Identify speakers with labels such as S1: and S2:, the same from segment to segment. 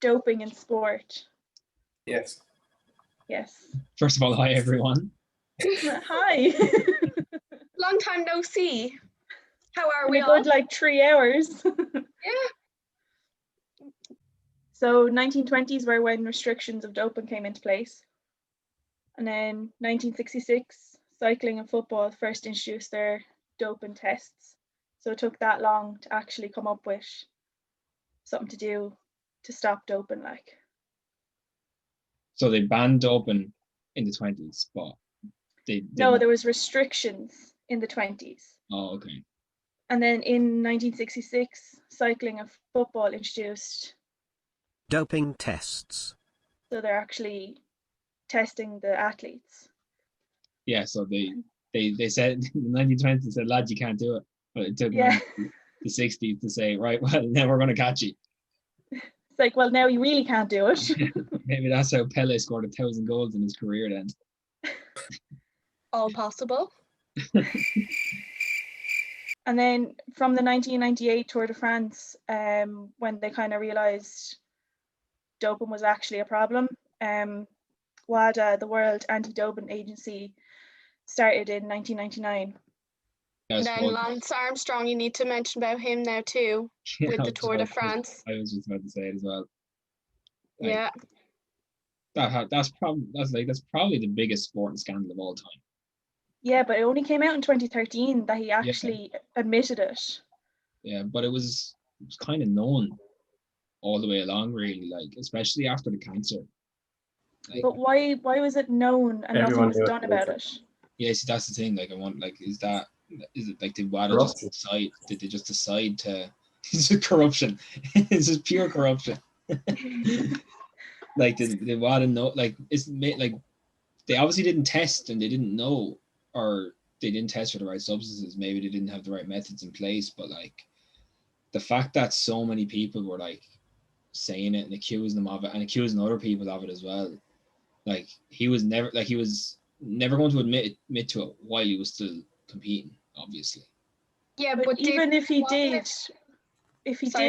S1: doping in sport?
S2: Yes.
S1: Yes.
S3: First of all, hi everyone.
S1: Hi.
S4: Long time no see. How are we
S1: a
S4: all?
S1: good like 3 hours.
S4: Yeah.
S1: So 1920s were when restrictions of doping came into place. And then 1966, cycling and football first introduced their doping tests. So it took that long to actually come up with something to do to stop doping, like.
S3: So they banned doping in the 20s, but
S1: No, there was restrictions in the 20s.
S3: Oh, okay.
S1: And then in 1966, cycling and football introduced
S5: doping tests.
S1: So they're actually testing the athletes.
S3: Yeah, so they said in the 1920s, they said, lads, you can't do it. But it took the 60s to say, right, well, now we're going to catch you.
S1: It's like, well, now you really can't do it.
S3: Maybe that's how Pele scored 1,000 goals in his career then.
S4: All possible.
S1: And then from the 1998 Tour de France, when they kind of realised doping was actually a problem, WADA, the World Anti-Doping Agency, started in 1999.
S4: And then Lance Armstrong, you need to mention about him now too, with the Tour de France.
S3: I was just about to say it as well.
S4: Like, yeah.
S3: That's probably the biggest sporting scandal of all time.
S1: Yeah, but it only came out in 2013 that he actually admitted it.
S3: Yeah, but it was kind of known all the way along, really, like especially after the cancer.
S1: Like, but why was it known and nothing was done about it?
S3: Yeah, see, that's the thing. Like, I want, like, is it like did WADA just decide? Did they just decide to? Is it corruption? It's just pure corruption. Like, did WADA know? Like, like they obviously didn't test and they didn't know, or they didn't test for the right substances. Maybe they didn't have the right methods in place. But like, the fact that so many people were like saying it and accusing them of it and accusing other people of it as well. Like, he was never going to admit to it while he was still competing, obviously.
S1: Yeah, but even if he did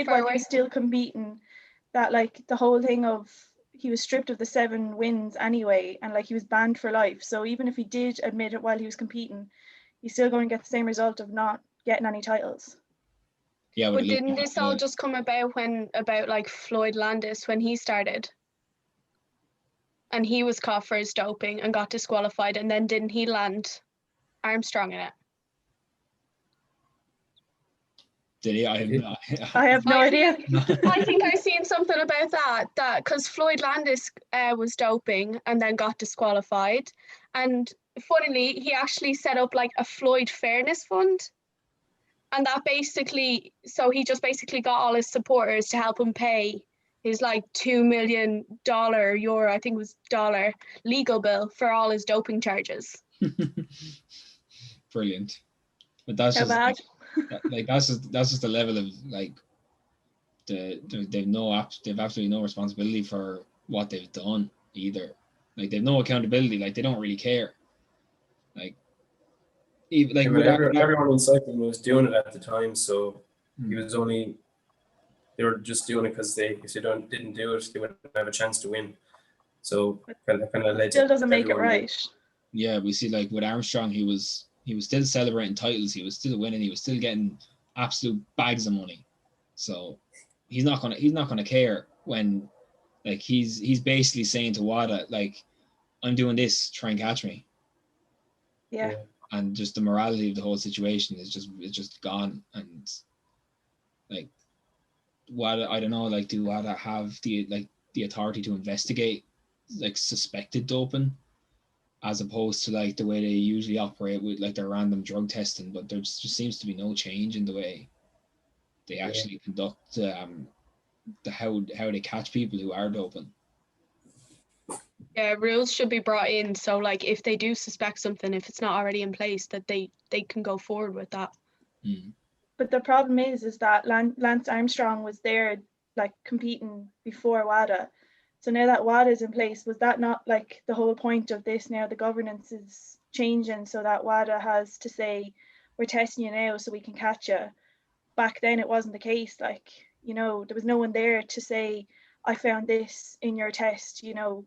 S1: while he was still competing, that like the whole thing of he was stripped of the 7 wins anyway, and like he was banned for life. So even if he did admit it while he was competing, he's still going to get the same result of not getting any titles.
S3: Yeah,
S4: but didn't this all just come about like Floyd Landis when he started? And he was caught for his doping and got disqualified, and then didn't he land Armstrong in it?
S3: Did he?
S1: I have no idea.
S4: I think I seen something about that because Floyd Landis was doping and then got disqualified, and funnily he actually set up like a Floyd Fairness Fund, and that so he just basically got all his supporters to help him pay his like $2 million euro, I think it was dollar, legal bill for all his doping charges.
S3: Brilliant. But that's just like that's just the level of like they've absolutely no responsibility for what they've done either. Like, they've no accountability. Like, they don't really care. Like, even like
S2: everyone in cycling was doing it at the time, so he was only. They were just doing it because if they didn't do it, they wouldn't have a chance to win. So kind of led
S1: still doesn't make it right.
S3: Yeah, we see like with Armstrong, he was still celebrating titles, he was still winning, he was still getting absolute bags of money. So he's not gonna care when like he's basically saying to WADA, like, I'm doing this, try and catch me.
S1: Yeah.
S3: And just the morality of the whole situation is just gone. And like, WADA, I don't know, like, do WADA have the authority to investigate like suspected doping, as opposed to like the way they usually operate with like their random drug testing? But there just seems to be no change in the way they actually conduct how they catch people who are doping.
S4: Yeah, rules should be brought in, so like if they do suspect something, if it's not already in place, that they can go forward with that.
S1: But the problem is that Lance Armstrong was there like competing before WADA. So now that WADA is in place, was that not like the whole point of this? Now the governance is changing so that WADA has to say, we're testing you now so we can catch you. Back then it wasn't the case. Like, you know, there was no one there to say, I found this in your test, you know,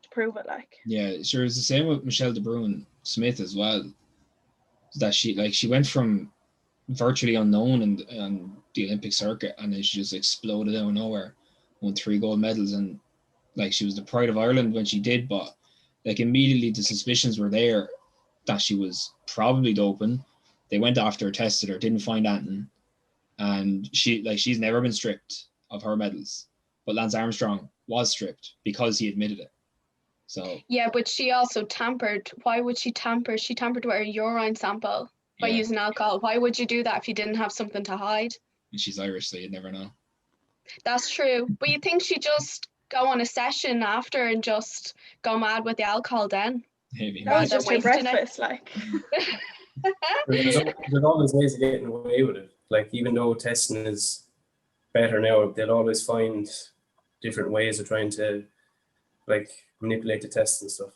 S1: to prove it. Like,
S3: Yeah, sure. It's the same with Michelle de Bruin Smith as well. That she went from virtually unknown in the Olympic circuit, and then she just exploded out of nowhere, won 3 gold medals, and like she was the pride of Ireland when she did. But like immediately the suspicions were there that she was probably doping. They went after her, tested her, didn't find anything, and she's never been stripped of her medals. But Lance Armstrong was stripped because he admitted it. So
S4: Yeah, but she also tampered. Why would she tamper? She tampered with her urine sample by
S3: yeah,
S4: using alcohol. Why would you do that if you didn't have something to hide?
S3: and she's Irish, so you'd never know.
S4: That's true. But you think she just go on a session after and just go mad with the alcohol then?
S3: Maybe.
S1: that was
S4: Rather
S1: just her
S4: wasting it.
S1: breakfast. Like,
S2: There's always ways of getting away with it. Like, even though testing is better now, they'll always find different ways of trying to like manipulate the tests and stuff.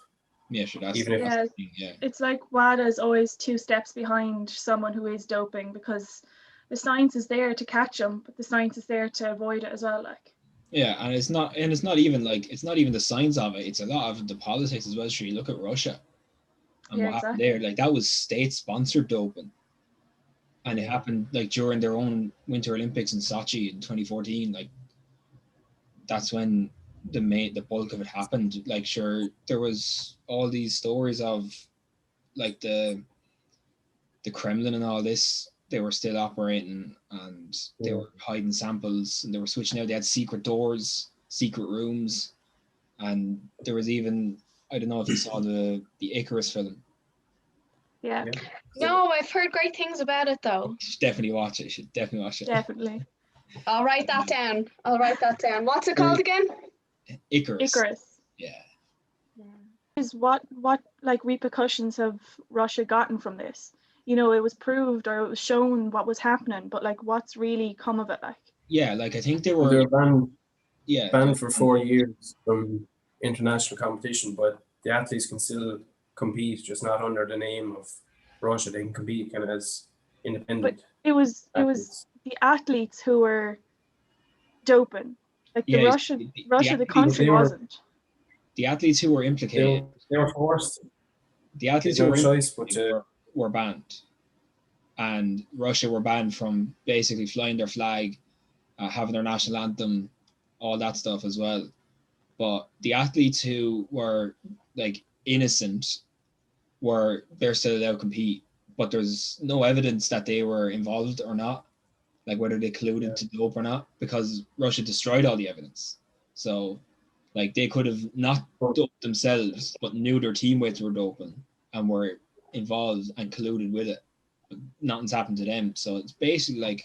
S3: Yeah, sure. That's
S2: Even if-
S1: yeah,
S3: yeah.
S1: it's like WADA is always 2 steps behind someone who is doping, because the science is there to catch them, but the science is there to avoid it as well. Like,
S3: Yeah, and it's not even the science of it. It's a lot of the politics as well. Sure, you look at Russia and
S1: yeah,
S3: what happened
S1: exactly.
S3: there. Like that was state-sponsored doping, and it happened like during their own Winter Olympics in Sochi in 2014. Like that's when the bulk of it happened. Like sure, there was all these stories of like the Kremlin and all this. They were still operating and they were hiding samples and they were switching out. They had secret doors, secret rooms, and there was even, I don't know if you saw the Icarus film.
S1: Yeah,
S2: Yeah.
S4: No, I've heard great things about it though.
S3: You should definitely watch it. You should definitely watch it.
S1: definitely.
S4: I'll write that down. What's it called again?
S3: Icarus.
S1: Icarus.
S3: Yeah.
S1: Is what like repercussions have Russia gotten from this? You know, it was proved or it was shown what was happening, but like what's really come of it? Like,
S3: Yeah, like I think they
S2: Well,
S3: were
S2: they're banned
S3: yeah,
S2: banned for 4 years from international competition, but the athletes can still compete, just not under the name of Russia. They can compete kind of as independent
S1: it was
S2: athletes.
S1: the athletes who were doping. Like the
S3: yeah,
S1: Russia
S3: the
S1: the
S3: athletes,
S1: country
S2: They were-
S1: wasn't.
S3: the athletes who were implicated,
S2: They were forced.
S3: the athletes
S2: They
S3: who
S2: had
S3: were
S2: no choice but
S3: implicated
S2: to.
S3: were banned. And Russia were banned from basically flying their flag, having their national anthem, all that stuff as well. But the athletes who were like innocent they're still allowed to compete, but there's no evidence that they were involved or not, like whether they colluded to dope or not, because Russia destroyed all the evidence. So like they could have not doped themselves, but knew their teammates were doping and were involved and colluded with it. But nothing's happened to them. So it's basically like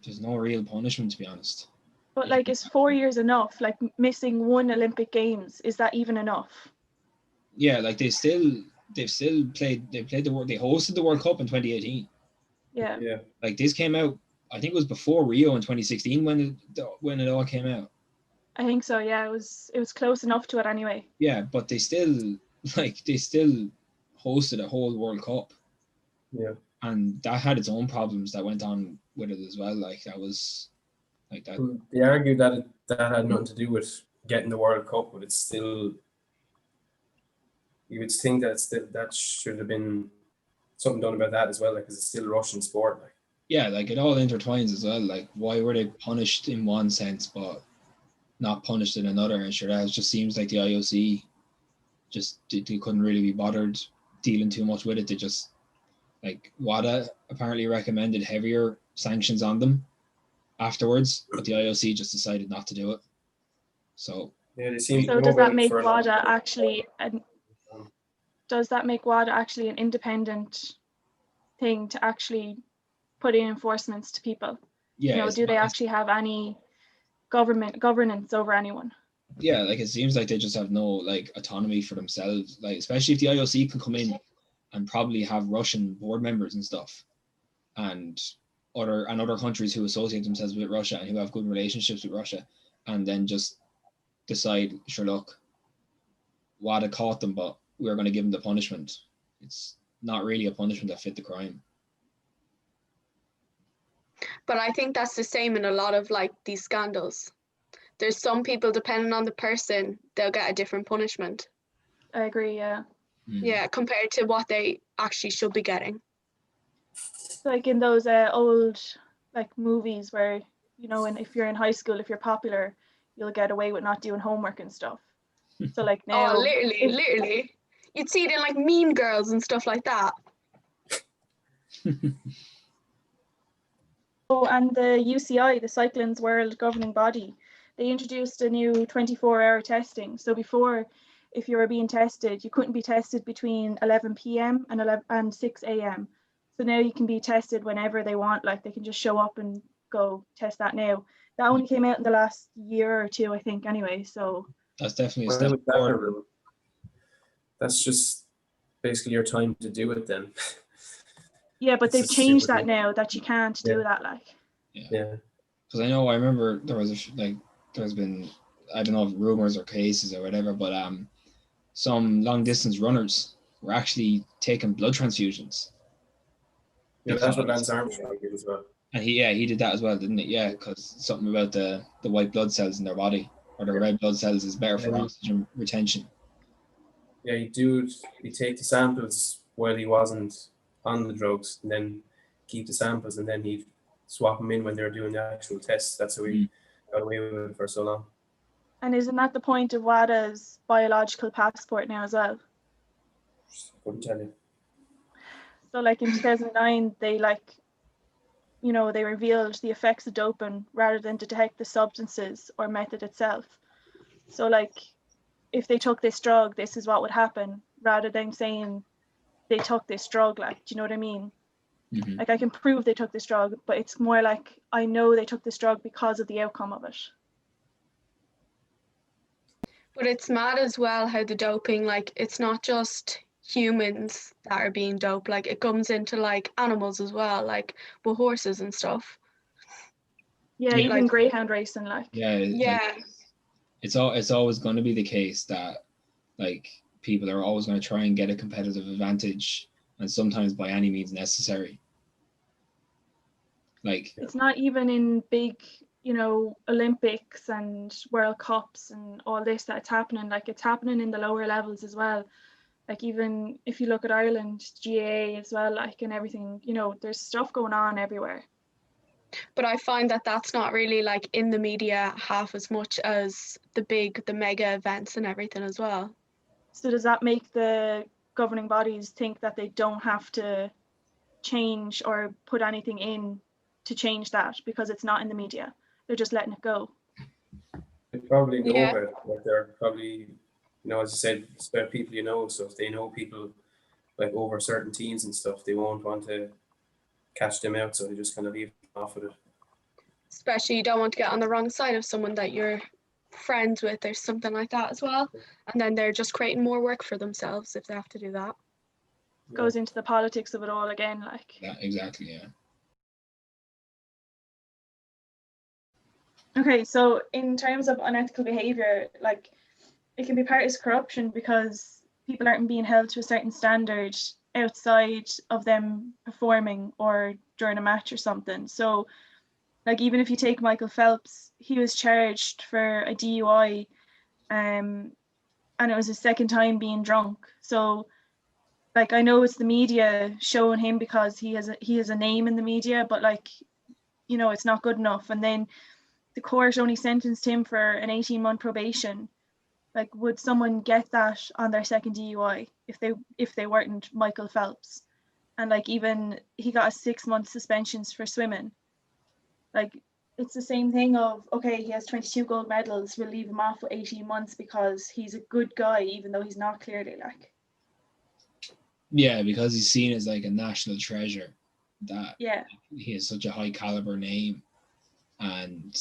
S3: there's no real punishment, to be honest.
S1: But like, is 4 years enough? Like missing 1 Olympic Games, is that even enough?
S3: Yeah, like they played they hosted the World Cup in 2018.
S1: Yeah.
S2: Yeah.
S3: Like this came out, I think it was before Rio in 2016 when it all came out.
S1: I think so. Yeah, it was close enough to it anyway.
S3: Yeah, but they still hosted a whole World Cup.
S2: Yeah.
S3: And that had its own problems that went on with it as well. Like that was like that.
S2: They argued that that had nothing to do with getting the World Cup, but it's still. You would think that should have been something done about that as well, because it's still Russian sport. Like.
S3: Yeah, like it all intertwines as well. Like why were they punished in one sense but not punished in another? And sure, that just seems like the IOC just they couldn't really be bothered dealing too much with it. They just like WADA apparently recommended heavier sanctions on them afterwards, but the IOC just decided not to do it. So
S2: Yeah, they seem
S1: So does that make WADA actually an independent thing to actually put in enforcements to people?
S3: yeah,
S1: You know, do they actually have any governance over anyone?
S3: Yeah, like it seems like they just have no like autonomy for themselves. Like especially if the IOC can come in and probably have Russian board members and stuff, and other countries who associate themselves with Russia and who have good relationships with Russia, and then just decide, sure, look, WADA caught them, but we're going to give them the punishment. It's not really a punishment that fit the crime.
S4: But I think that's the same in a lot of like these scandals. There's some people, depending on the person, they'll get a different punishment.
S1: I agree, yeah.
S4: Yeah, compared to what they actually should be getting.
S1: Like in those old like movies where, you know, and if you're in high school, if you're popular, you'll get away with not doing homework and stuff. So like now,
S4: Oh, literally. You'd see it in like Mean Girls and stuff like that.
S1: Oh, and the UCI, the Cycling's World Governing Body, they introduced a new 24-hour testing. So before, if you were being tested, you couldn't be tested between 11 p.m. and 6 a.m. So now you can be tested whenever they want. Like they can just show up and go test that now. That only came out in the last year or two, I think, anyway. So
S3: That's definitely a
S2: Why
S3: step
S2: would that
S3: forward.
S2: happen? That's just basically your time to do it then.
S1: yeah, but
S2: It's
S1: they've
S2: a
S1: changed
S2: stupid
S1: that now that you can't do that. Like
S2: Yeah.
S3: Because I remember there was there's been, I don't know if rumors or cases or whatever, but some long distance runners were actually taking blood transfusions.
S2: Yeah, that's what
S3: Because-
S2: Lance Armstrong did as well.
S3: And he did that as well, didn't he? Yeah, because something about the white blood cells in their body, or the red blood cells, is better for oxygen retention.
S2: Yeah, he'd take the samples while he wasn't on the drugs, and then keep the samples, and then he'd swap them in when they were doing the actual tests. That's how he got away with it for so long.
S1: and isn't that the point of WADA's biological passport now as well?
S2: Couldn't tell you.
S1: So like in 2009, they they revealed the effects of doping rather than detect the substances or method itself. So like if they took this drug, this is what would happen, rather than saying they took this drug, like, do you know what I mean?
S3: Mm-hmm.
S1: Like I can prove they took this drug, but it's more like I know they took this drug because of the outcome of it.
S4: But it's mad as well how the doping, like, it's not just humans that are being doped, like it comes into like animals as well, like with horses and stuff.
S1: Yeah,
S3: Yeah.
S1: even
S4: Like-
S1: greyhound racing, like.
S4: Yeah.
S3: It's always going to be the case that like people are always going to try and get a competitive advantage, and sometimes by any means necessary. Like
S1: It's not even in big, Olympics and World Cups and all this that it's happening. Like it's happening in the lower levels as well. Like even if you look at Ireland, GAA as well, like, and everything, there's stuff going on everywhere.
S4: But I find that that's not really like in the media half as much as the mega events and everything as well.
S1: So does that make the governing bodies think that they don't have to change or put anything in to change that because it's not in the media? They're just letting it go.
S2: They probably know
S4: Yeah.
S2: about it. Like they're probably, as I said, it's about people so if they know people like over certain teams and stuff, they won't want to catch them out, so they just kind of leave off with it.
S4: Especially you don't want to get on the wrong side of someone that you're friends with or something like that as well. And then they're just creating more work for themselves if they have to do that.
S1: Goes into the politics of it all again, like.
S3: Yeah, exactly, yeah.
S1: Okay, so in terms of unethical behaviour, like it can be part of corruption because people aren't being held to a certain standard outside of them performing or during a match or something. So like even if you take Michael Phelps, he was charged for a DUI and it was his second time being drunk. So like I know it's the media showing him because he has a name in the media, but like, it's not good enough. And then the court only sentenced him for an 18-month probation. Like, would someone get that on their second DUI if they weren't Michael Phelps? And like even he got a 6-month suspensions for swimming. Like it's the same thing of, okay, he has 22 gold medals, we'll leave him off with 18 months because he's a good guy, even though he's not clearly, like.
S3: Yeah, because he's seen as like a national treasure, that
S1: Yeah.
S3: he has such a high caliber name, and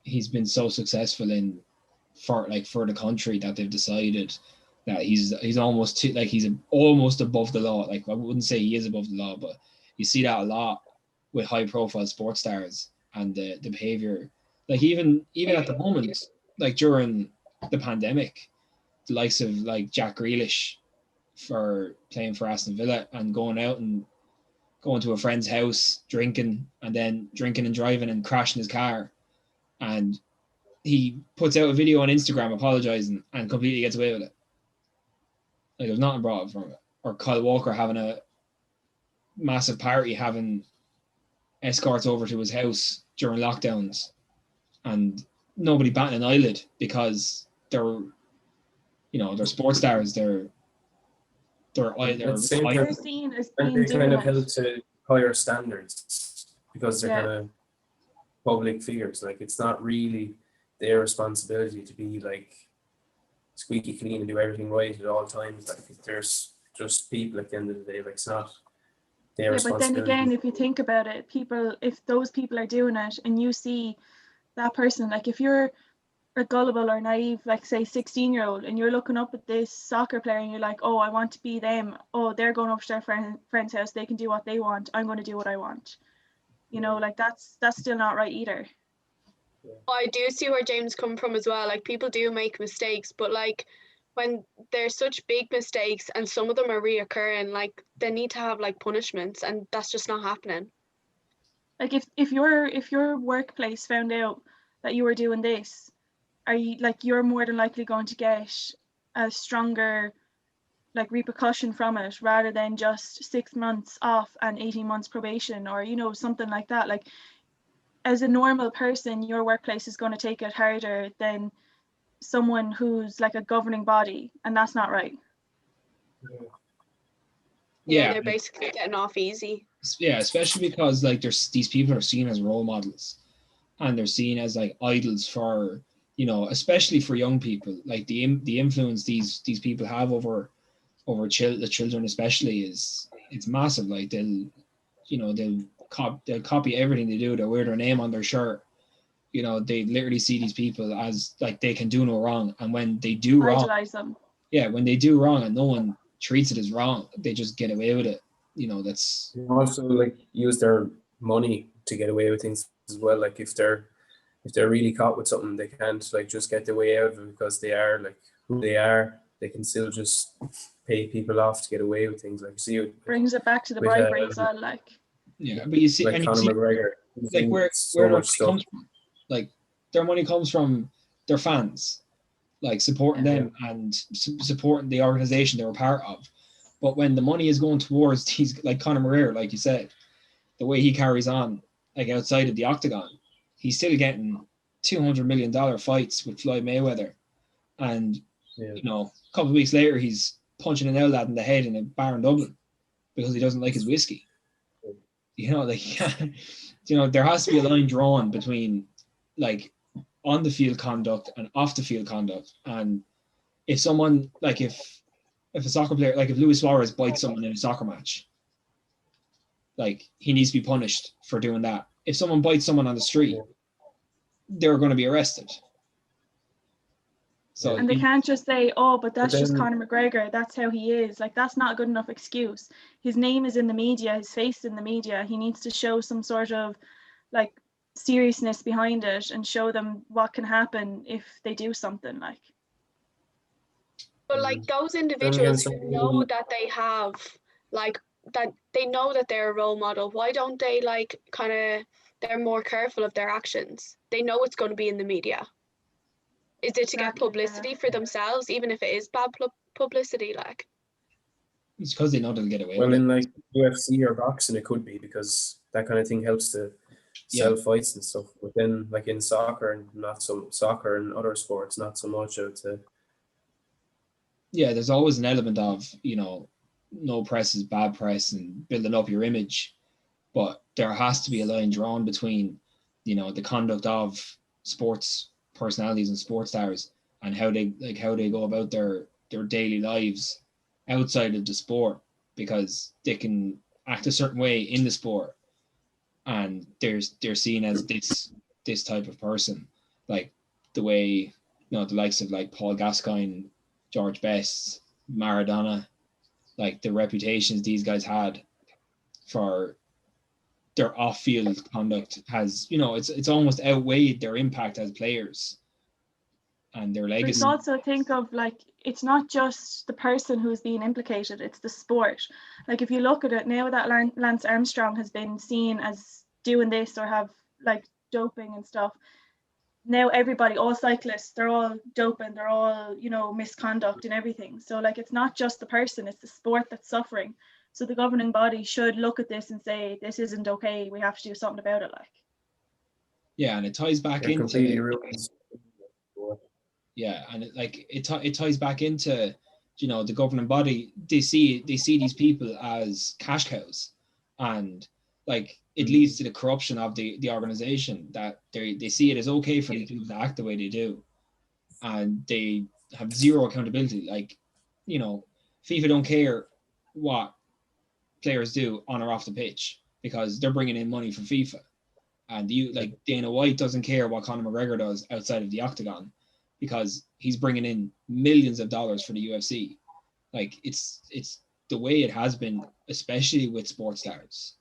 S3: he's been so successful for the country that they've decided that he's almost he's almost above the law. Like I wouldn't say he is above the law, but you see that a lot with high profile sports stars and the behavior. Like even at the moment, like during the pandemic, the likes of like Jack Grealish for playing for Aston Villa and going out going to a friend's house, drinking, and then drinking and driving and crashing his car. And he puts out a video on Instagram apologizing and completely gets away with it. Like there's nothing brought up from it. Or Kyle Walker having a massive party, having escorts over to his house during lockdowns, and nobody batting an eyelid because they're sports stars. They're
S2: At the same time,
S1: they're seen as being
S2: they kind of
S1: doing
S2: held
S1: it.
S2: to higher standards because they're
S1: Yeah.
S2: kind of public figures. Like it's not really their responsibility to be like squeaky clean and do everything right at all times. Like there's just people at the end of the day. Like it's not their
S1: Yeah, but then
S2: responsibility.
S1: again, if you think about it, if those people are doing it and you see that person, like if you're a gullible or naive, like say 16-year-old, and you're looking up at this soccer player and you're like, oh, I want to be them. Oh, they're going up to their friend's house. They can do what they want. I'm going to do what I want. You know, like that's still not right either.
S4: I do see where James come from as well. Like people do make mistakes, but like when there's such big mistakes and some of them are reoccurring, like they need to have like punishments, and that's just not happening.
S1: Like if your workplace found out that you were doing this, you're more than likely going to get a stronger like repercussion from it rather than just 6 months off and 18 months probation or something like that. Like as a normal person, your workplace is going to take it harder than someone who's like a governing body, and that's not right.
S4: Yeah, they're basically getting off easy.
S3: Yeah, especially because like these people are seen as role models, and they're seen as like idols for especially for young people. Like the influence these people have over the children especially it's massive. Like they'll copy everything they do. They'll wear their name on their shirt. They literally see these people as like they can do no wrong, and when they do wrong,
S1: idolize them.
S3: Yeah, when they do wrong and no one treats it as wrong, they just get away with it. That's
S2: also like use their money to get away with things as well. Like if they're really caught with something, they can't like just get their way out of it because they are like who they are. They can still just pay people off to get away with things. Like see,
S1: brings it back to the bribery as well. Like
S3: but you see,
S2: like
S3: and
S2: Conor
S3: you see,
S2: McGregor,
S3: like where their money comes from. Like their money comes from their fans, like supporting them and supporting the organization they were part of. But when the money is going towards these, like Conor McGregor, like you said, the way he carries on, like outside of the octagon, he's still getting $200 million fights with Floyd Mayweather, and a couple of weeks later he's punching an old lad in the head in a bar in Dublin because he doesn't like his whiskey. There has to be a line drawn between like on the field conduct and off the field conduct. And if someone like if a soccer player, like if Luis Suarez bites someone in a soccer match, like he needs to be punished for doing that. If someone bites someone on the street, they're going to be arrested. So
S1: and they can't just say, oh, but that's just Conor McGregor, that's how he is. Like that's not a good enough excuse. His name is in the media, his face in the media. He needs to show some sort of like seriousness behind it and show them what can happen if they do something like.
S4: But like those individuals who know that they have like that, they know that they're a role model, why don't they like kind of, they're more careful of their actions? They know it's going to be in the media. Is it to get publicity for themselves, even if it is bad publicity? Like
S3: it's because they know they'll get away.
S2: Well, in like UFC or boxing, it could be because that kind of thing helps to sell fights and stuff. But then, like in soccer and other sports, not so much out to.
S3: Yeah, there's always an element of no press is bad press and building up your image, but there has to be a line drawn between the conduct of sports personalities and sports stars and how they go about their daily lives outside of the sport, because they can act a certain way in the sport and they're seen as this type of person, like the way the likes of like Paul Gascoigne, George Best, Maradona, like the reputations these guys had for their off-field conduct has, it's almost outweighed their impact as players. and their
S1: But
S3: legacy.
S1: it's also think of like, it's not just the person who's being implicated, it's the sport. Like if you look at it now that Lance Armstrong has been seen as doing this or have like doping and stuff, now everybody, all cyclists, they're all doping, they're all, you know, misconduct and everything. So like it's not just the person, it's the sport that's suffering. So the governing body should look at this and say, this isn't okay, we have to do something about it. Like,
S3: Yeah, and it ties back
S2: They're
S3: into
S2: completely ruins.
S3: yeah, and it ties back into, you know, the governing body. They see these people as cash cows, and like it leads to the corruption of the organization, that they see it as okay for these people to act the way they do, and they have zero accountability. Like, you know, FIFA don't care what players do on or off the pitch because they're bringing in money for FIFA. And like Dana White doesn't care what Conor McGregor does outside of the octagon because he's bringing in millions of dollars for the UFC. Like it's the way it has been, especially with sports stars.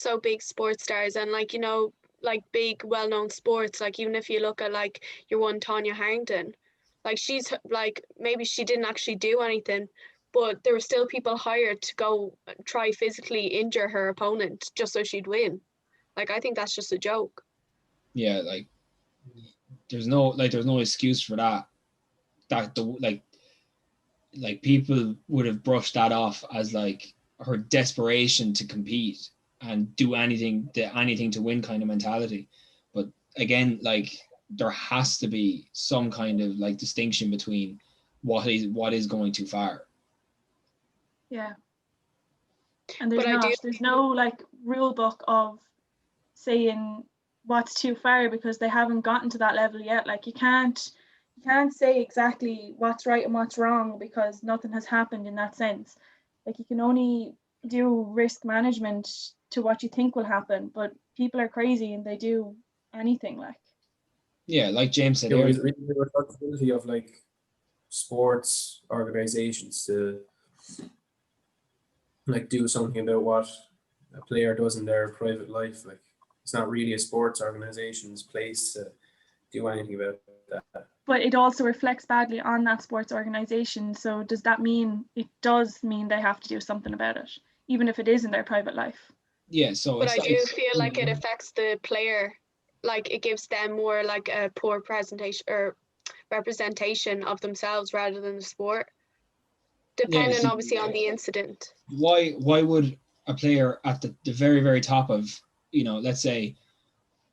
S4: So big sports stars, and like, you know, like big well-known sports, like even if you look at like your one Tonya Harrington, like she's like, maybe she didn't actually do anything, but there were still people hired to go try physically injure her opponent just so she'd win. Like I think that's just a joke.
S3: Yeah, like there's no excuse for that. That the like people would have brushed that off as like her desperation to compete and do anything to win kind of mentality. But again, like there has to be some kind of like distinction between what is going too far.
S1: yeah. And there's no like rule book of saying what's too far because they haven't gotten to that level yet. Like you can't say exactly what's right and what's wrong because nothing has happened in that sense. Like you can only do risk management to what you think will happen, but people are crazy and they do anything. Like,
S3: yeah, like James said,
S2: There was really the responsibility of like sports organizations to like do something about what a player does in their private life. Like it's not really a sports organization's place to do anything about that.
S1: But it also reflects badly on that sports organization. So does that mean it does mean they have to do something about it, even if it is in their private life?
S3: Yeah, so
S4: but I do feel like it affects the player. Like it gives them more like a poor presentation or representation of themselves rather than the sport, depending obviously on the incident.
S3: Why would a player at the very, very top of, you know, let's say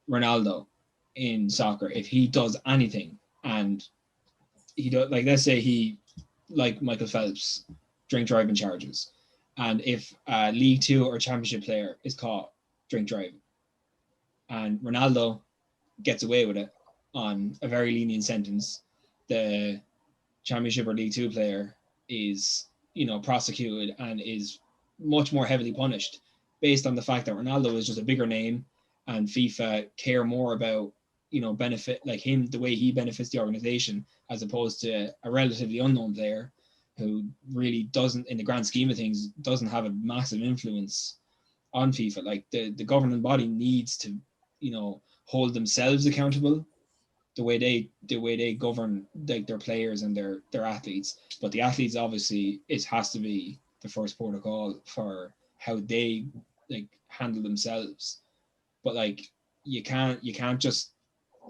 S3: Ronaldo in soccer, if he does anything and he does, like let's say he, like Michael Phelps, drink driving charges, and if a League Two or Championship player is caught drink driving and Ronaldo gets away with it on a very lenient sentence, the Championship or League Two player is, you know, prosecuted and is much more heavily punished based on the fact that Ronaldo is just a bigger name and FIFA care more about, you know, benefit, like him, the way he benefits the organization, as opposed to a relatively unknown player who really doesn't, in the grand scheme of things, doesn't have a massive influence on FIFA. Like the governing body needs to, you know, hold themselves accountable the way they govern like their players and their athletes. But the athletes, obviously, it has to be the first protocol for how they like handle themselves. But like you can't just,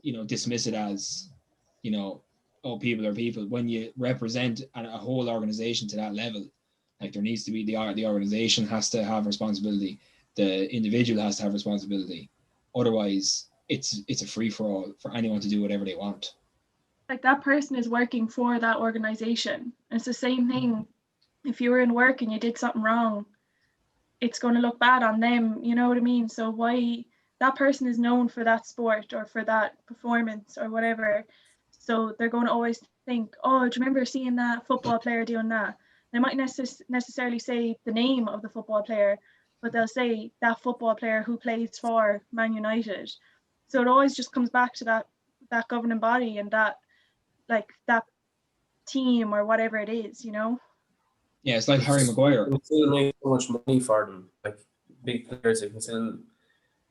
S3: you know, dismiss it as, you know, oh, people are people. When you represent a whole organization to that level, like there needs to be the organization has to have responsibility, the individual has to have responsibility. Otherwise, it's a free for all for anyone to do whatever they want.
S1: Like that person is working for that organization. And it's the same thing. If you were in work and you did something wrong, it's going to look bad on them. You know what I mean? So why that person is known for that sport or for that performance or whatever. So they're going to always think, oh, do you remember seeing that football player doing that? They might necessarily say the name of the football player, but they'll say that football player who plays for Man United. So it always just comes back to that governing body and that team or whatever it is, you know?
S3: Yeah, it's like Harry Maguire.
S2: It can still make so much money for them. Like big players, it can still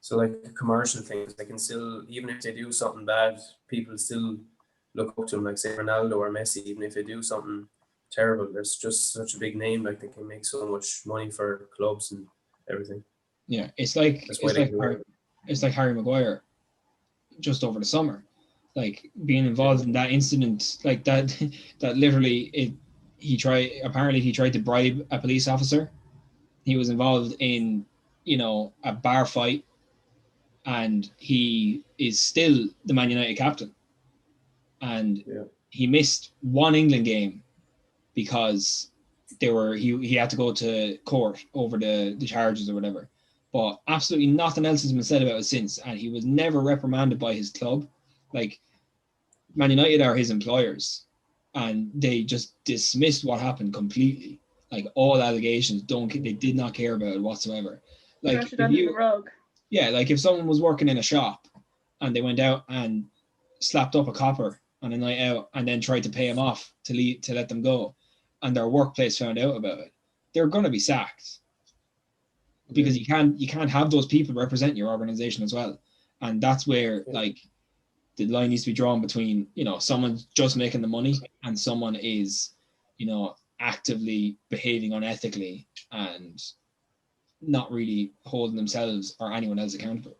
S2: So like commercial things, they can still, even if they do something bad, people still look up to them, like say Ronaldo or Messi. Even if they do something terrible, there's just such a big name, like they can make so much money for clubs and everything.
S3: Yeah, it's like Harry Maguire just over the summer, like being involved in that incident, like that that literally he tried to bribe a police officer. He was involved in, you know, a bar fight, and he is still the Man United captain. And he missed one England game because he had to go to court over the charges or whatever. But absolutely nothing else has been said about it since, and he was never reprimanded by his club. Like, Man United are his employers, and they just dismissed what happened completely. Like, all allegations, they did not care about it whatsoever. Like,
S1: Brush it under the rug.
S3: Yeah, like if someone was working in a shop and they went out and slapped up a copper on a night out and then tried to pay him off to let them go, and their workplace found out about it, they're going to be sacked, because you can't have those people represent your organization as well. And that's where like the line needs to be drawn between, you know, someone's just making the money and someone is, you know, actively behaving unethically and not really holding themselves or anyone else accountable.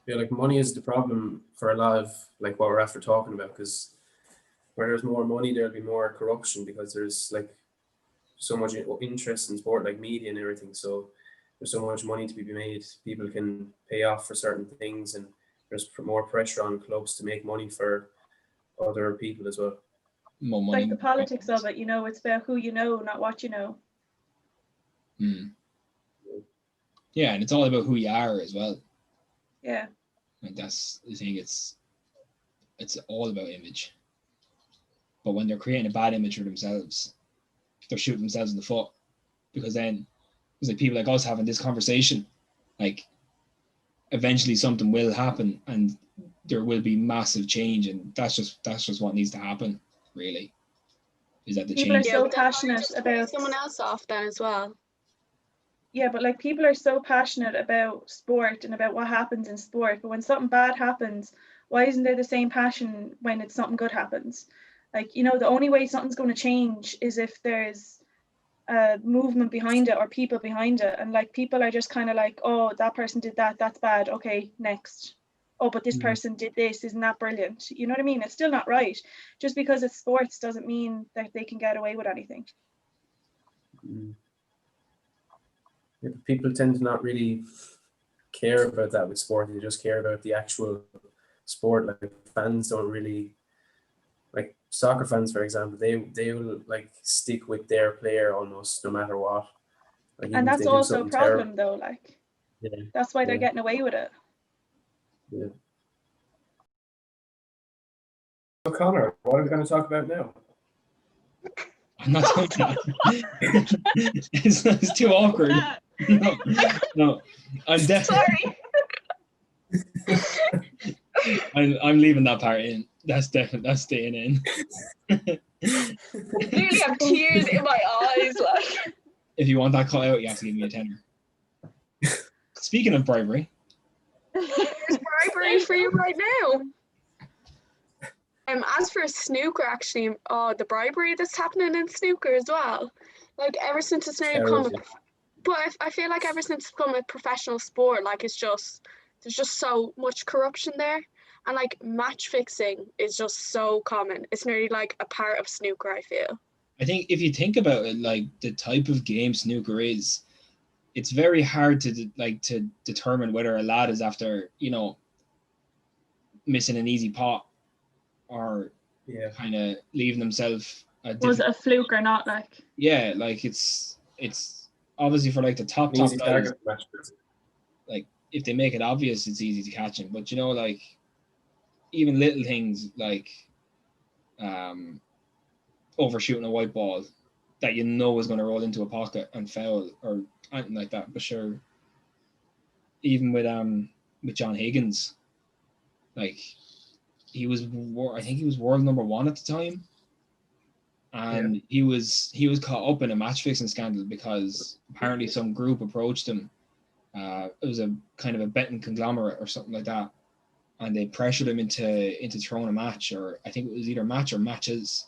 S2: Yeah, like money is the problem for a lot of like what we're after talking about, because where there's more money, there'll be more corruption, because there's like so much interest in sport, like media and everything. So there's so much money to be made. People can pay off for certain things, and there's more pressure on clubs to make money for other people as well.
S3: More
S1: It's
S3: money,
S1: like the politics of it, you know, it's about who you know, not what you know.
S3: Yeah, and it's all about who you are as well.
S1: Yeah.
S3: Like that's the thing, it's all about image. But when they're creating a bad image for themselves, they're shooting themselves in the foot, because then it's like people like us having this conversation, like eventually something will happen and there will be massive change, and that's just what needs to happen, really, is that the
S1: people
S3: change.
S1: are so passionate about
S4: someone else off then as well.
S1: Yeah, but like people are so passionate about sport and about what happens in sport, but when something bad happens, why isn't there the same passion when it's something good happens? Like, you know, the only way something's going to change is if there's a movement behind it or people behind it. And like people are just kind of like, oh, that person did that, that's bad, okay, next. Oh, but this person did this, isn't that brilliant? You know what I mean? It's still not right. Just because it's sports doesn't mean that they can get away with anything.
S2: Yeah, people tend to not really care about that with sport. They just care about the actual sport. Like fans don't really, like soccer fans, for example, they will like stick with their player almost no matter what. Like,
S1: And that's also a problem though, like that's why they're getting away with it.
S2: Yeah. So Connor, what are we going to talk about now?
S3: I'm not doing that. It's too awkward. No. I'm definitely.
S4: Sorry.
S3: I'm leaving that part in. That's staying in.
S4: Nearly have tears in my eyes. Like,
S3: if you want that cut out, you have to give me a tenner. Speaking of bribery,
S4: there's bribery for you right now. As for snooker, actually, the bribery that's happening in snooker as well. Like ever since it's now become, but I feel like ever since it's become a professional sport, like there's just so much corruption there, and like match fixing is just so common. It's nearly like a part of snooker, I feel.
S3: I think if you think about it, like the type of game snooker is, it's very hard to determine whether a lad is after, you know, missing an easy pot or kind of leaving themselves.
S1: Was it a fluke or not? Like
S3: like it's obviously for like the top guys. Like if they make it obvious, it's easy to catch them. But you know, like even little things like overshooting a white ball that you know is going to roll into a pocket and foul or anything like that. But sure, even with John Higgins, like I think he was world number 1 at the time, and he was caught up in a match fixing scandal because apparently some group approached him. It was a kind of a betting conglomerate or something like that, and they pressured him into throwing a match, or I think it was either match or matches.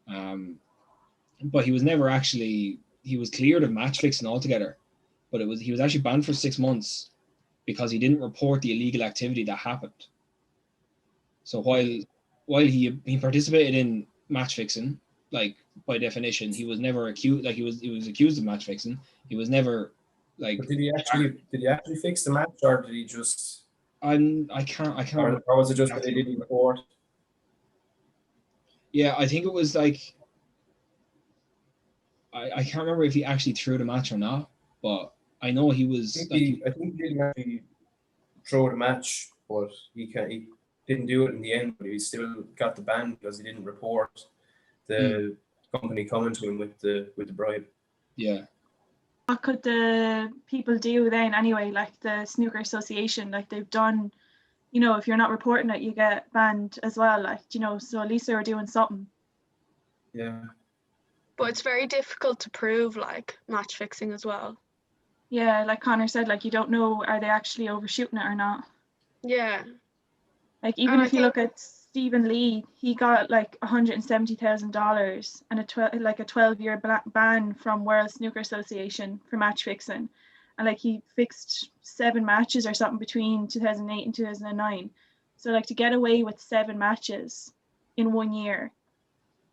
S3: But he was never actually, he was cleared of match fixing altogether, but he was actually banned for 6 months because he didn't report the illegal activity that happened. So while he participated in match fixing, like by definition, he was never accused. Like he was accused of match fixing. He was never like.
S2: But did he actually fix the match, or did he just?
S3: I can't.
S2: Or was it just that he didn't report?
S3: Yeah, I think it was like. I can't remember if he actually threw the match or not, but I know he was.
S2: I think he didn't actually throw the match, but he didn't do it in the end. But he still got the ban because he didn't report the company coming to him with the bribe.
S3: Yeah.
S1: What could the people do then anyway? Like the snooker association, like they've done, you know, if you're not reporting it, you get banned as well. Like, you know, so at least they were doing something.
S2: Yeah.
S4: But it's very difficult to prove, like, match fixing as well.
S1: Yeah, like Connor said, like you don't know, are they actually overshooting it or not?
S4: Yeah.
S1: Like even if you look at Stephen Lee, he got like $170,000 and a 12-year ban from World Snooker Association for match fixing, and like he fixed 7 matches or something between 2008 and 2009. So like to get away with 7 matches in 1 year,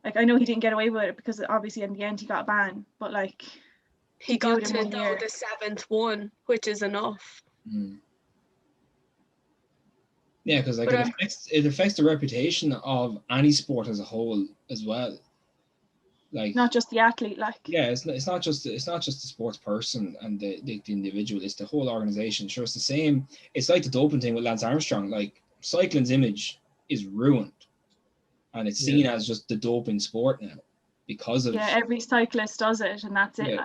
S1: like I know he didn't get away with it because obviously in the end he got banned, but like
S4: he got to know the 7th one, which is enough.
S3: Yeah, because like it affects the reputation of any sport as a whole as well. Like
S1: not just the athlete, like
S3: it's not just the sports person and the individual, it's the whole organization. Sure, it's the same. It's like the doping thing with Lance Armstrong. Like cycling's image is ruined, and it's seen as just the doping sport now because of
S1: every cyclist does it, and that's it.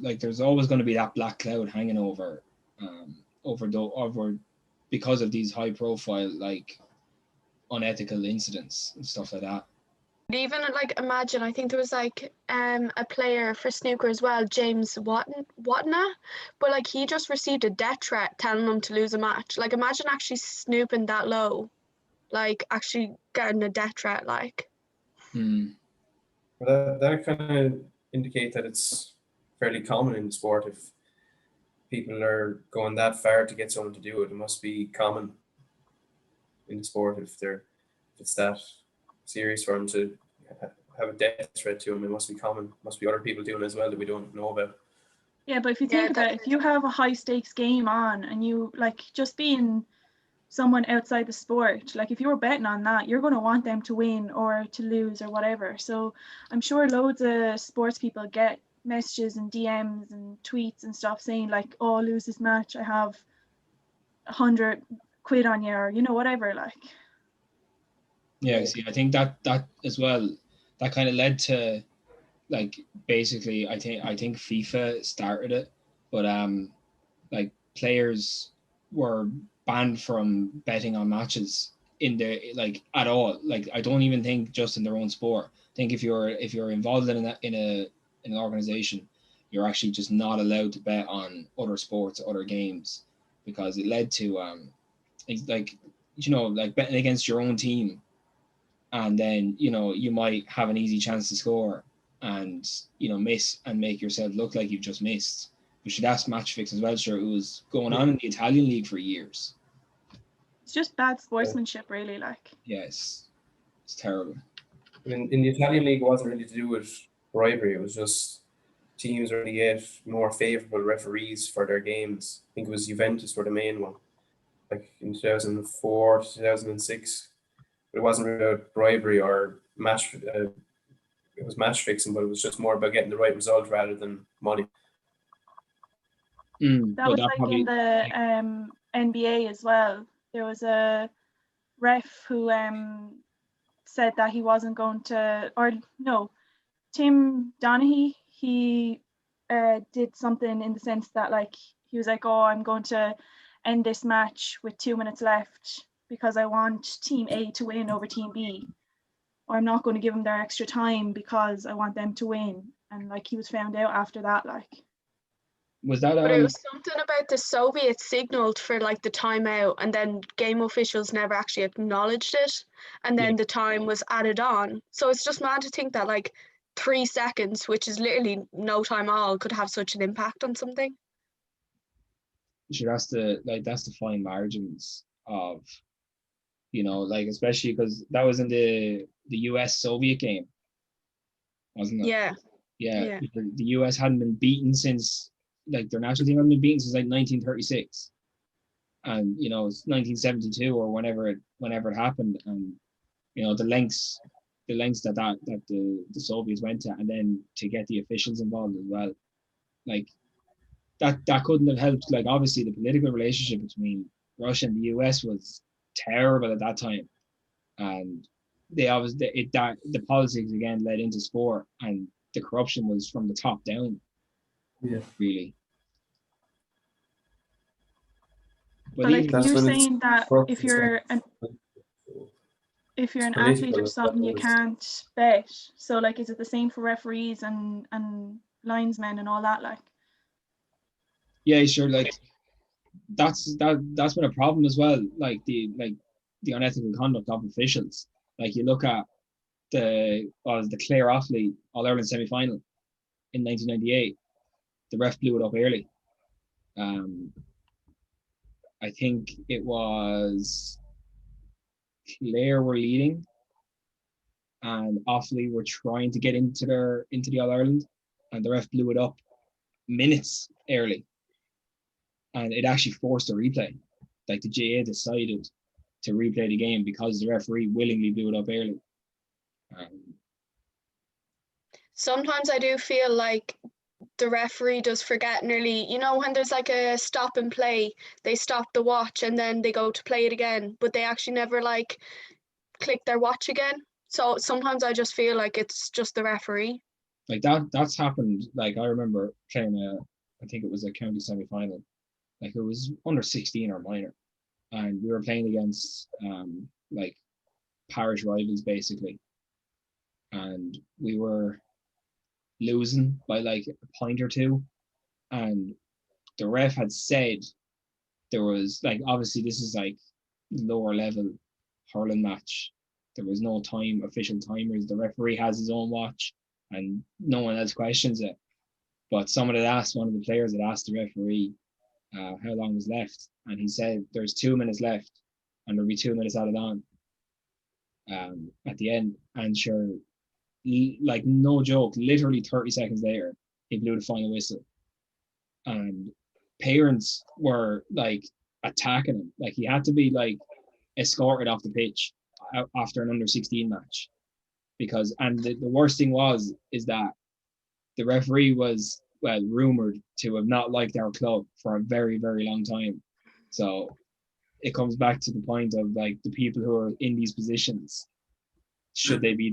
S3: Like there's always going to be that black cloud hanging over because of these high profile like unethical incidents and stuff like that.
S4: Even like imagine, I think there was like a player for snooker as well, James Watna, but like he just received a death threat telling him to lose a match. Like imagine actually snooping that low, like actually getting a death threat. Like
S2: Well, that kind of indicate that it's fairly common in the sport. If people are going that far to get someone to do it, it must be common in the sport. If it's that serious for them to have a death threat to them, it must be common. Must be other people doing it as well that we don't know about.
S1: Yeah, but if you think about it, if you have a high stakes game on and you like just being someone outside the sport, like if you were betting on that, you're going to want them to win or to lose or whatever. So I'm sure loads of sports people get messages and DMs and tweets and stuff saying like, oh, lose this match, I have £100 on you, or you know, whatever. Like
S3: see, I think that as well, that kind of led to like basically I think FIFA started it, but like players were banned from betting on matches in the like at all. Like I don't even think just in their own sport. I think if you're involved in an organization, you're actually just not allowed to bet on other sports, other games, because it led to like you know, like betting against your own team, and then you know you might have an easy chance to score and you know miss and make yourself look like you've just missed. We should ask match fix as well. Sure, it was going on in the Italian league for years.
S1: It's just bad sportsmanship, really. Like
S3: yes, it's terrible.
S2: In the Italian league, it wasn't really to do with bribery. It was just teams really get more favourable referees for their games. I think it was Juventus were the main one, like in 2004, 2006. But it wasn't really about bribery or match. It was match fixing, but it was just more about getting the right result rather than money.
S1: That was like in the NBA as well. There was a ref who said that he wasn't going to, or no, Tim Donaghy, he did something in the sense that like he was like, oh, I'm going to end this match with 2 minutes left because I want team A to win over team B. or I'm not going to give them their extra time because I want them to win. And like he was found out after that, like.
S3: Was that
S4: But it was something about the Soviets signaled for like the timeout, and then game officials never actually acknowledged it, and then the time was added on. So it's just mad to think that like 3 seconds, which is literally no time at all, could have such an impact on something.
S3: sure that's the fine margins of, you know, like especially because that was in the US Soviet game, wasn't it?
S4: Yeah.
S3: Yeah. The US hadn't been beaten since, like, their national team hadn't been beaten since like 1936, and you know it's 1972 or whenever it happened, and you know the lengths that the Soviets went to, and then to get the officials involved as well, like that couldn't have helped. Like obviously the political relationship between Russia and the US was terrible at that time, and the politics again led into sport, and the corruption was from the top down.
S2: Yeah.
S3: Really.
S1: But like
S2: That's
S1: you're
S2: when it's
S1: saying that
S2: corrupt,
S1: if
S2: it's
S1: you're an athlete
S2: political
S1: or
S2: as
S1: something,
S2: well
S1: you
S2: as-
S1: can't bet. So like, is it the same for referees and linesmen and all that? Like,
S3: Yeah, sure. Like that's been a problem as well. Like the unethical conduct of officials. Like you look at the Clare Offaly All-Ireland semi-final in 1998. The ref blew it up early. I think it was Clare were leading, and Offaly were trying to get into the All-Ireland, and the ref blew it up minutes early, and it actually forced a replay. Like the GA decided to replay the game because the referee willingly blew it up early.
S4: Sometimes I do feel like the referee does forget nearly, you know, when there's like a stop and play, they stop the watch and then they go to play it again, but they actually never like click their watch again. So sometimes I just feel like it's just the referee.
S3: Like that's happened. Like I remember playing I think it was a county semi-final. Like it was under 16 or minor, and we were playing against like parish rivals basically, and we were losing by like a point or two, and the ref had said there was like, obviously this is like lower level hurling match, there was no official timers, the referee has his own watch and no one else questions it, but one of the players had asked the referee how long was left, and he said there's 2 minutes left and there'll be 2 minutes added on at the end, and sure, like no joke, literally 30 seconds later he blew the final whistle, and parents were like attacking him. Like he had to be like escorted off the pitch after an under 16 match, because the worst thing is that the referee was, well, rumored to have not liked our club for a very, very long time. So it comes back to the point of like the people who are in these positions, should they be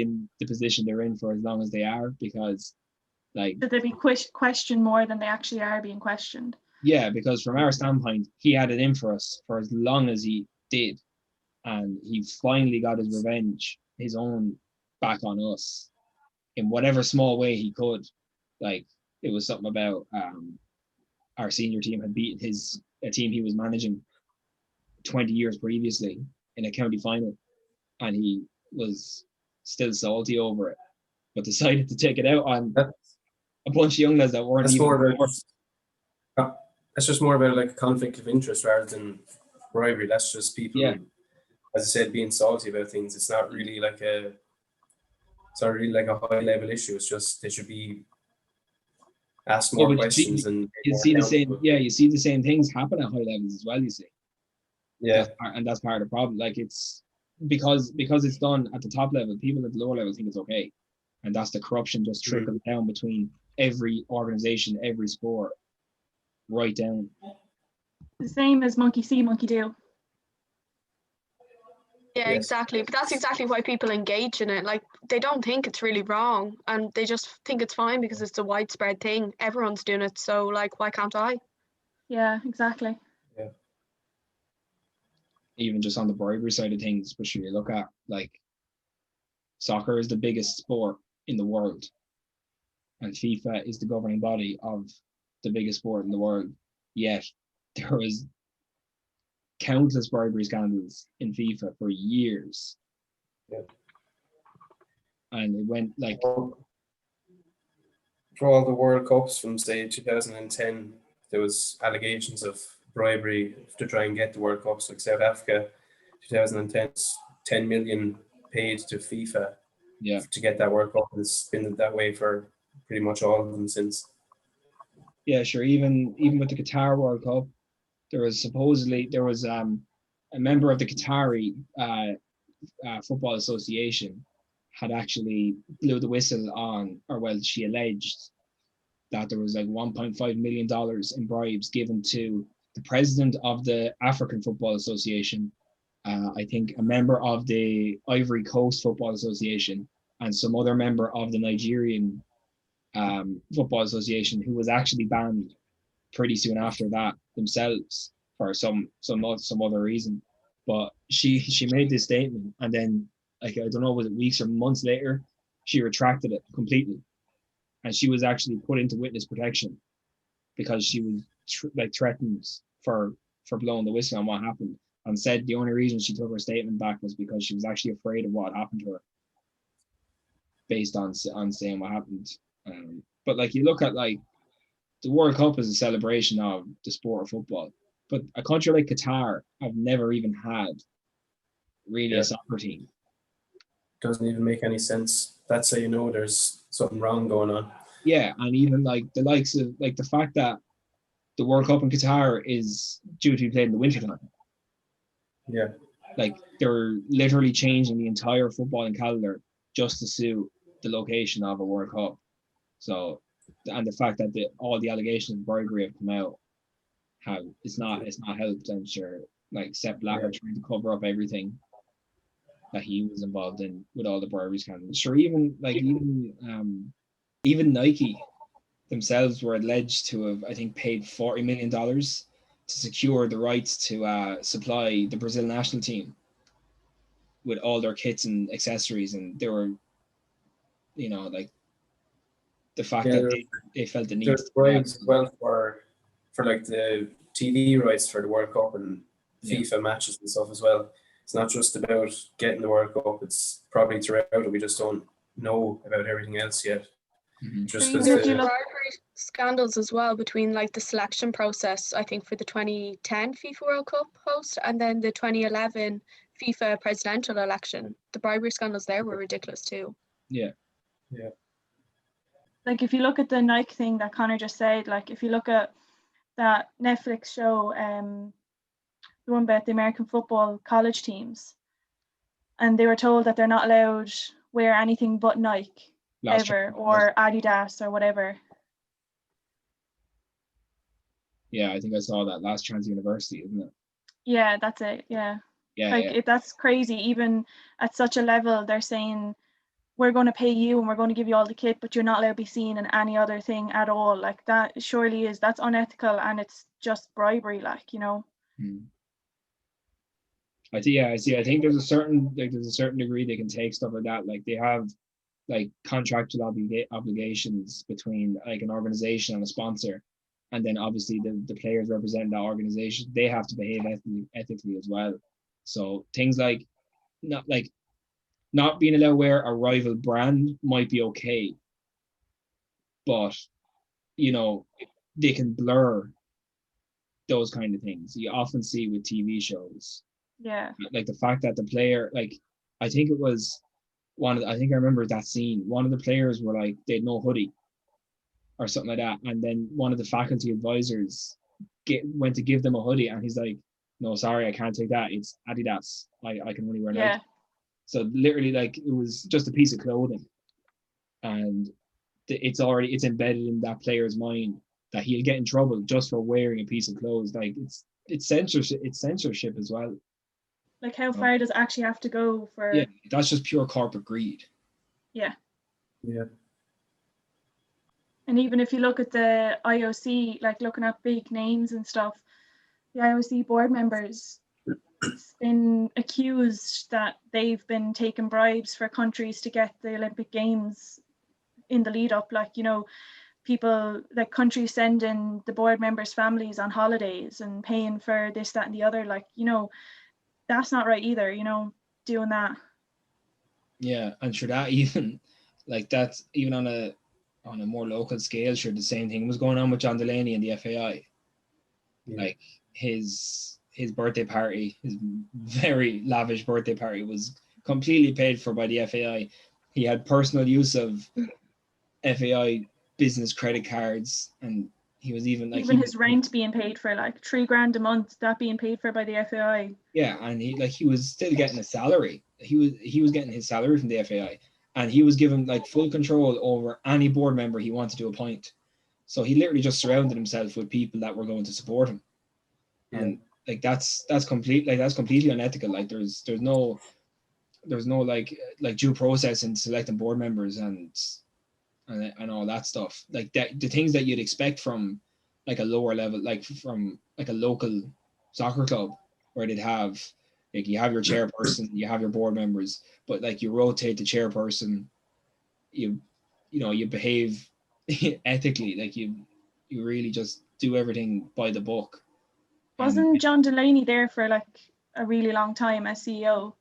S3: in the position they're in for as long as they are? Because like,
S1: should they be questioned more than they actually are being questioned?
S3: Yeah, because from our standpoint, he had it in for us for as long as he did, and he finally got his revenge, his own, back on us in whatever small way he could. Like it was something about our senior team had beaten a team he was managing 20 years previously in a county final, and he was still salty over it, but decided to take it out on a bunch of young lads that weren't even.
S2: That's just more about like a conflict of interest rather than bribery. That's just people, as I said, being salty about things. It's not really like a high level issue. It's just they should be asked more questions, and
S3: you see the same things happen at high levels as well. You see, that's part of the problem. Like it's because it's done at the top level, people at the lower level think it's okay, and that's the corruption just trickles down between every organization, every sport, right down.
S1: The same as monkey see, monkey do.
S4: Yeah, exactly. But that's exactly why people engage in it. Like they don't think it's really wrong, and they just think it's fine because it's a widespread thing. Everyone's doing it, so like, why can't I?
S1: Yeah, exactly.
S2: Yeah.
S3: Even just on the bribery side of things, which you look at, like Soccer is the biggest sport in the world, and FIFA is the governing body of the biggest sport in the world. Yet there was countless bribery scandals in FIFA for years.
S2: Yeah.
S3: And it went like
S2: For all the World Cups from say 2010, there was allegations of bribery to try and get the World Cups. Like South Africa, 2010, 10 million paid to FIFA
S3: yeah.
S2: to get that World Cup. It's been that way for pretty much all of them since.
S3: Yeah, sure. Even with the Qatar World Cup, there was a member of the Qatari Football Association had actually blew the whistle on, or well, she alleged that there was like $1.5 million in bribes given to the president of the African Football Association, I think a member of the Ivory Coast Football Association, and some other member of the Nigerian Football Association, who was actually banned pretty soon after that themselves for some other reason. But she made this statement, and then like I don't know, was it weeks or months later, she retracted it completely, and she was actually put into witness protection because she was threatened for blowing the whistle on what happened, and said the only reason she took her statement back was because she was actually afraid of what happened to her based on saying what happened. But like you look at like the World Cup is a celebration of the sport of football, but a country like Qatar have never even had really a soccer team.
S2: Doesn't even make any sense. That's how you know there's something wrong going on.
S3: Yeah, and even like the likes of like the fact that the World Cup in Qatar is due to be played in the wintertime.
S2: Yeah.
S3: Like they're literally changing the entire footballing calendar just to suit the location of a World Cup. So, and the fact that all the allegations of bribery have come out it's not helped. I'm sure. Like Sepp Blatter trying to cover up everything that he was involved in with all the bribery scandals. Sure, even Nike themselves were alleged to have, I think, paid $40 million to secure the rights to supply the Brazil national team with all their kits and accessories, and they were, like the fact that they felt the need.
S2: There's bribes as well for like the TV rights for the World Cup and FIFA matches and stuff as well. It's not just about getting the World Cup. It's probably throughout it. We just don't know about everything else yet.
S4: Mm-hmm. Just so there's bribery scandals as well between like the selection process, I think, for the 2010 FIFA World Cup host and then the 2011 FIFA presidential election. The bribery scandals there were ridiculous too.
S3: Yeah.
S1: Like if you look at the Nike thing that Connor just said, like if you look at that Netflix show, the one about the American football college teams, and they were told that they're not allowed wear anything but Nike ever, or Adidas or whatever.
S3: Yeah, I think I saw that Last Chance University, isn't it?
S1: Yeah, that's it. Yeah. That's crazy. Even at such a level, they're saying we're going to pay you and we're going to give you all the kit, but you're not allowed to be seen in any other thing at all. Like that surely that's unethical, and it's just bribery, like,
S3: I think there's a certain degree they can take stuff like that. Like they have like contractual obligations between like an organization and a sponsor, and then obviously the players representing that organization, they have to behave ethically as well. So things like not being allowed to wear a rival brand might be okay, but they can blur those kind of things you often see with TV shows.
S1: Yeah.
S3: Like the fact that the player, like I think it was I remember that scene. One of the players were like, they had no hoodie or something like that, and then one of the faculty advisors went to give them a hoodie, and he's like, "No, sorry, I can't take that. It's Adidas. I can only wear Nike." Yeah. So literally, like it was just a piece of clothing, and it's embedded in that player's mind that he'll get in trouble just for wearing a piece of clothes. Like it's censorship. It's censorship as well.
S1: Like how far does it actually have to go for?
S3: Yeah, that's just pure corporate greed.
S1: Yeah.
S2: Yeah.
S1: And even if you look at the IOC, like looking at big names and stuff, the IOC board members, it's been accused that they've been taking bribes for countries to get the Olympic Games in the lead up. Like, you know, people, like countries sending the board members' families on holidays and paying for this, that, and the other. Like, you know, that's not right either, you know, doing that.
S3: Yeah, and sure that even like that's even on a more local scale, sure the same thing was going on with John Delaney and the FAI.
S2: Yeah.
S3: Like his birthday party, his very lavish birthday party was completely paid for by the FAI. He had personal use of FAI business credit cards, and he was even like
S1: his rent being paid for, like $3,000 a month, that being paid for by the FAI.
S3: Yeah, and he was still getting a salary. He was getting his salary from the FAI, and he was given like full control over any board member he wanted to appoint. So he literally just surrounded himself with people that were going to support him.
S2: Yeah.
S3: And like that's completely unethical. Like there's no like due process in selecting board members and all that stuff. Like that, the things that you'd expect from like a lower level, like from like a local soccer club, where they'd have like you have your chairperson, you have your board members, but like you rotate the chairperson, you know you behave ethically, like you really just do everything by the book.
S1: Wasn't John Delaney there for like a really long time as CEO?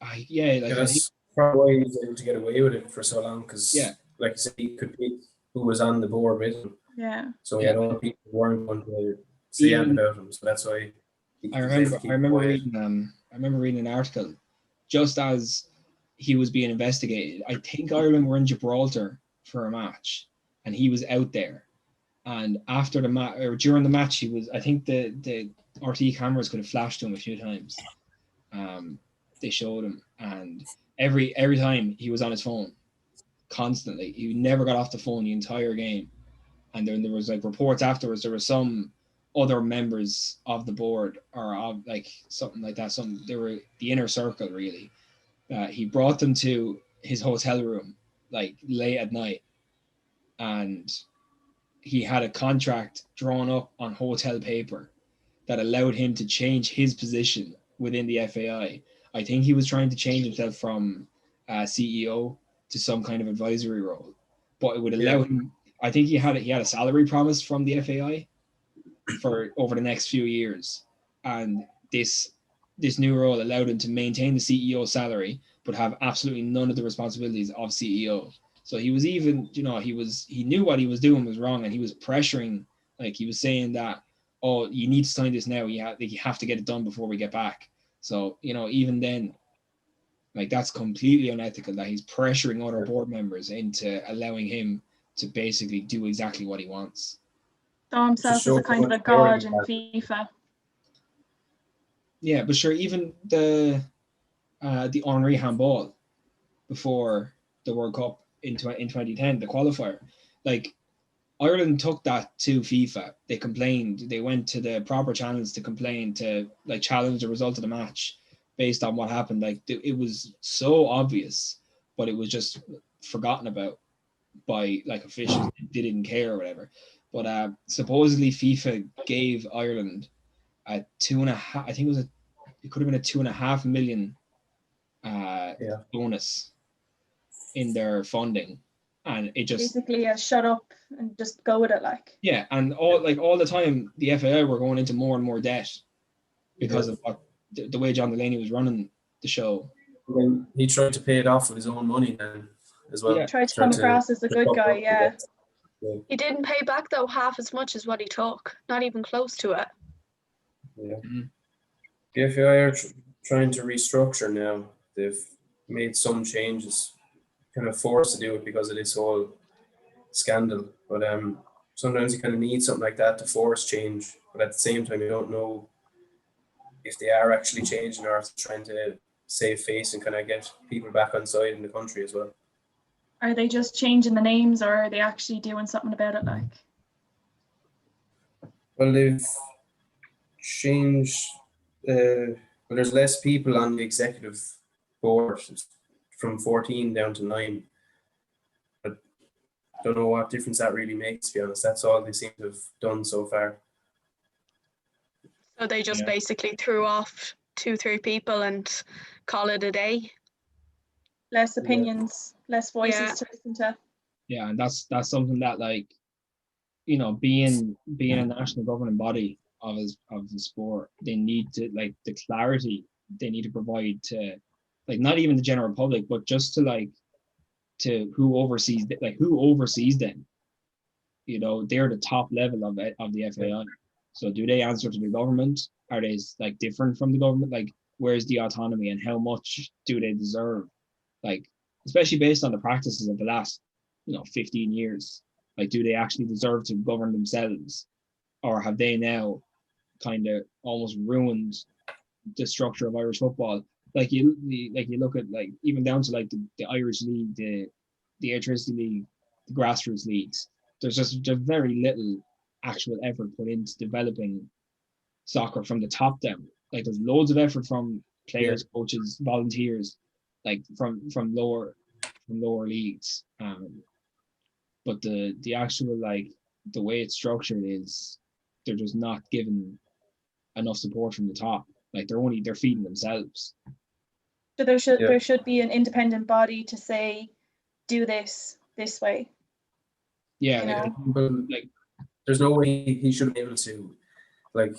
S2: That's probably why he was able to get away with it for so long, because like you said, he could pick who was on the board with him.
S1: Yeah.
S2: So he had all people who weren't going to say about him. So that's why
S3: I remember reading an article just as he was being investigated. I think Ireland were in Gibraltar for a match, and he was out there. And after the match, or during the match, he was. I think the RT cameras could have flashed to him a few times. They showed him, and every time he was on his phone, constantly. He never got off the phone the entire game. And then there was like reports afterwards. There were some other members of the board or of like something like that. They were the inner circle really. He brought them to his hotel room like late at night, and he had a contract drawn up on hotel paper that allowed him to change his position within the FAI. I think he was trying to change himself from CEO to some kind of advisory role, but it would allow him. I think he had a salary promise from the FAI for over the next few years, and this new role allowed him to maintain the CEO salary but have absolutely none of the responsibilities of CEO. So he was even, you know, he knew what he was doing was wrong, and he was pressuring, like he was saying that, oh, you need to sign this now. You have to get it done before we get back. So, you know, even then, like that's completely unethical that he's pressuring other board members into allowing him to basically do exactly what he wants.
S1: Saw himself as a kind of a god in FIFA.
S3: Yeah, but sure, even the Henri handball before the World Cup in 2010, the qualifier, like Ireland took that to FIFA. They complained. They went to the proper channels to complain, to like challenge the result of the match based on what happened. Like it was so obvious, but it was just forgotten about by like officials. They didn't care or whatever. But supposedly FIFA gave Ireland a 2.5. I think it could have been a 2.5 million bonus in their funding, and it just
S1: basically shut up and just go with it, like.
S3: Yeah, and all the time the FAI were going into more and more debt because of what the way John Delaney was running the show.
S2: And he tried to pay it off with his own money then as well.
S1: Yeah, tried to come across as a good guy. Yeah.
S4: He didn't pay back though half as much as what he took, not even close to it.
S2: Yeah. Mm-hmm. The FAI are trying to restructure now. They've made some changes, kind of forced to do it because of this whole scandal. But sometimes you kind of need something like that to force change. But at the same time, you don't know if they are actually changing or if they're trying to save face and kind of get people back on side in the country as well.
S1: Are they just changing the names, or are they actually doing something about it? Like,
S2: well, they've changed. Well, there's less people on the executive board, from 14 down to 9. But I don't know what difference that really makes, to be honest. That's all they seem to have done so far.
S4: So they just basically threw off 2-3 people and call it a day.
S1: Less opinions, less voices
S4: Yeah.
S1: to listen to.
S3: Yeah, and that's something that, like, you know, being a national governing body of the sport, they need to, like, the clarity they need to provide to, like, not even the general public, but just to, like, to who oversees them. You know, they're the top level of the FAI. So do they answer to the government? Are they, like, different from the government? Like, where's the autonomy and how much do they deserve? Like, especially based on the practices of the last, 15 years. Like, do they actually deserve to govern themselves? Or have they now kind of almost ruined the structure of Irish football? Like, you look at, like, even down to, like, the Irish League, the Airtricity League, the grassroots leagues. There's just very little actual effort put into developing soccer from the top down. Like, there's loads of effort from players, coaches, volunteers, like from lower leagues. But the actual, like, the way it's structured is they're just not given enough support from the top. Like, they're feeding themselves.
S1: So there should be an independent body to say, do this way.
S3: Yeah,
S2: like there's no way he should be able to, like,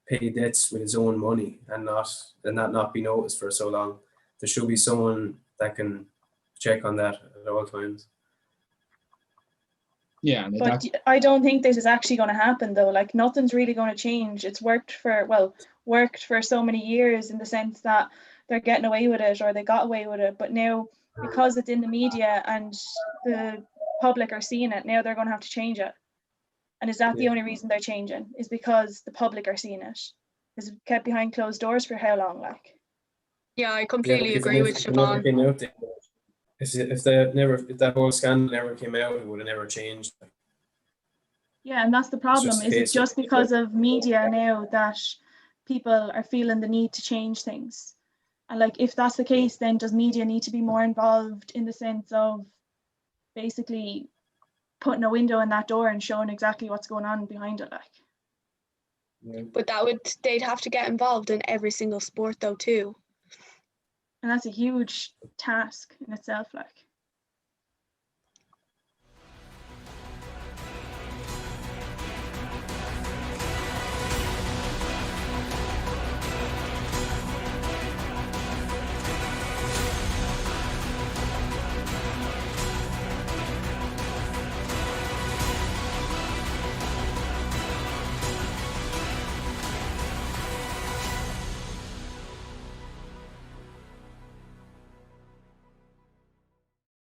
S2: pay debts with his own money and that not be noticed for so long. There should be someone that can check on that at all times.
S3: Yeah,
S1: but I don't think this is actually going to happen, though. Like, nothing's really going to change. It's worked for so many years, in the sense that they're getting away with it, or they got away with it. But now, because it's in the media and the public are seeing it, now they're going to have to change it. And is that the only reason they're changing? Is because the public are seeing it? Is it kept behind closed doors for how long? Like,
S4: yeah, I completely agree with Siobhan.
S2: If that whole scandal never came out, it would have never changed.
S1: Yeah, and that's the problem. Is it just because of media now that people are feeling the need to change things? And, like, if that's the case, then does media need to be more involved, in the sense of basically putting a window in that door and showing exactly what's going on behind it? Like,
S4: but they'd have to get involved in every single sport, though, too.
S1: And that's a huge task in itself. Like,